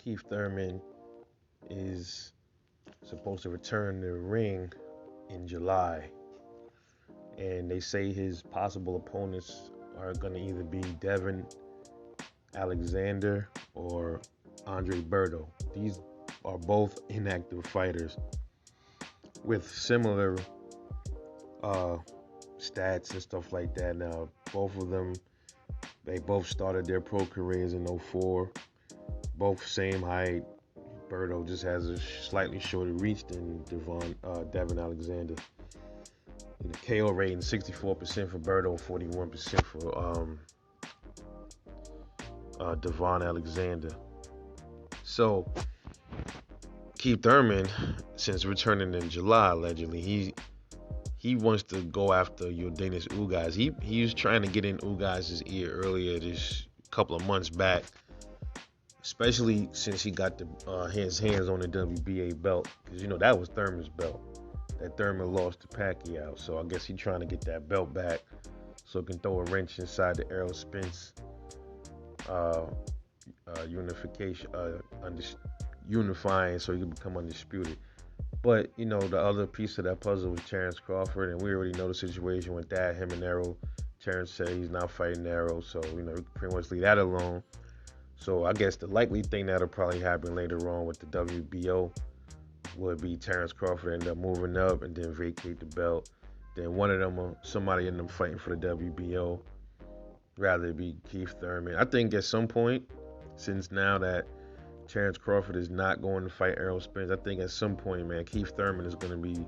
Keith Thurman is supposed to return to the ring in July, and they say his possible opponents are going to either be Devon Alexander or Andre Berto. These are both inactive fighters with similar uh, stats and stuff like that. Now, both of them, they both started their pro careers in '04. Both same height. Berto just has a slightly shorter reach than Devon Alexander. The KO rating 64% for Berto, 41% for Devon Alexander. So Keith Thurman, since returning in July allegedly, he wants to go after Yordenis Ugas. He was trying to get in Ugas' ear earlier this couple of months back, especially since he got his hands on the WBA belt, because that was Thurman's belt that Thurman lost to Pacquiao. So I guess he's trying to get that belt back so he can throw a wrench inside the Errol Spence unification, unifying, so he can become undisputed. But the other piece of that puzzle was Terrence Crawford, and we already know the situation with that. Him and Errol. Terrence said he's not fighting Errol, so we can pretty much leave that alone. So I guess the likely thing that'll probably happen later on with the WBO would be Terrence Crawford end up moving up and then vacate the belt. Then one of them, somebody end up fighting for the WBO. Rather it be Keith Thurman. I think at some point, since now that Terrence Crawford is not going to fight Errol Spence, I think at some point, man, Keith Thurman is going to be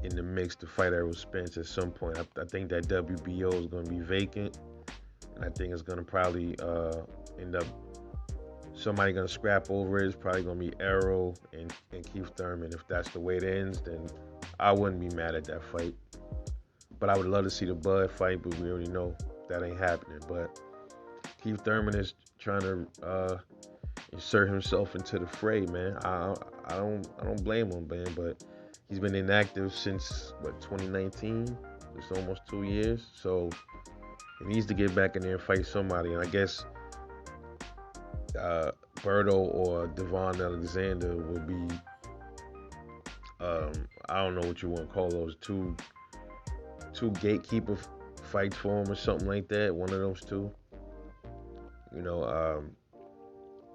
in the mix to fight Errol Spence at some point. I think that WBO is going to be vacant, and I think it's going to probably end up somebody going to scrap over it. It's probably going to be Errol and Keith Thurman. If that's the way it ends, then I wouldn't be mad at that fight. But I would love to see the Bud fight, but we already know that ain't happening. But Keith Thurman is trying to insert himself into the fray, man. I don't blame him, man. But he's been inactive since 2019. It's almost 2 years. So he needs to get back in there and fight somebody. And I guess Berto or Devon Alexander will be I don't know what you want to call those two gatekeeper fights for him or something like that. One of those two.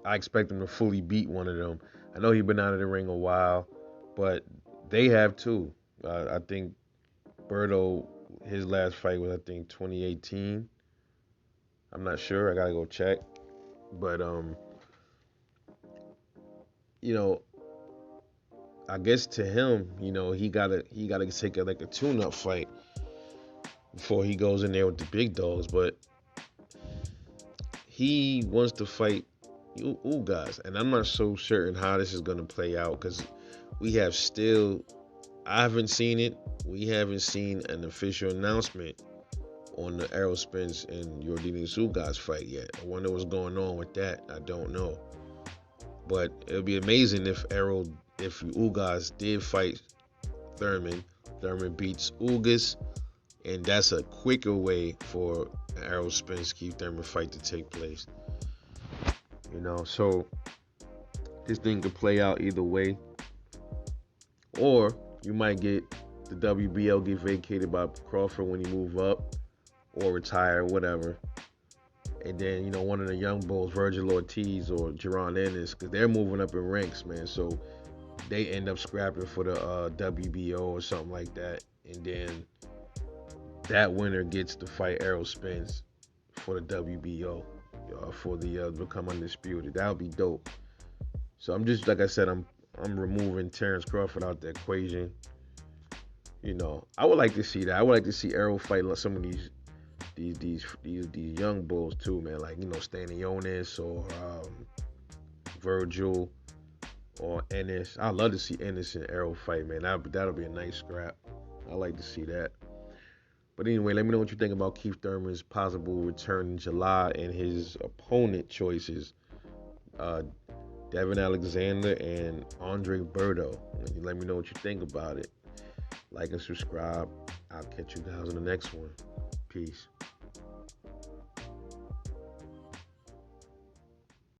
I expect him to fully beat one of them. I know he's been out of the ring a while, but they have too. I think Berto, his last fight was 2018. I'm not sure. I gotta go check. But I guess to him, he gotta take a tune-up fight before he goes in there with the big dogs. But he wants to fight Ugas, and I'm not so certain how this is gonna play out, because I haven't seen it. We haven't seen an official announcement on the Errol Spence and Yordenis Ugas fight yet. I wonder what's going on with that. I don't know. But it would be amazing if Ugas did fight Thurman beats Ugas, and that's a quicker way for an Errol Spence Keith Thurman fight to take place. So this thing could play out either way. Or you might get the WBO get vacated by Crawford when he move up or retire or whatever. And then, one of the young bulls, Virgil Ortiz or Jaron Ennis, because they're moving up in ranks, man. So they end up scrapping for the WBO or something like that. And then that winner gets to fight Errol Spence for the WBO, for the become undisputed. That would be dope. So I'm just, like I said, I'm removing Terrence Crawford out the equation. I would like to see that. I would like to see Errol fight some of these young bulls too, man. Like, Stanionis or Virgil or Ennis. I'd love to see Ennis and Errol fight, man. That'll be a nice scrap. I like to see that. But anyway, let me know what you think about Keith Thurman's possible return in July and his opponent choices. Devon Alexander and Andre Berto. Let me know what you think about it. Like and subscribe. I'll catch you guys on the next one. Peace.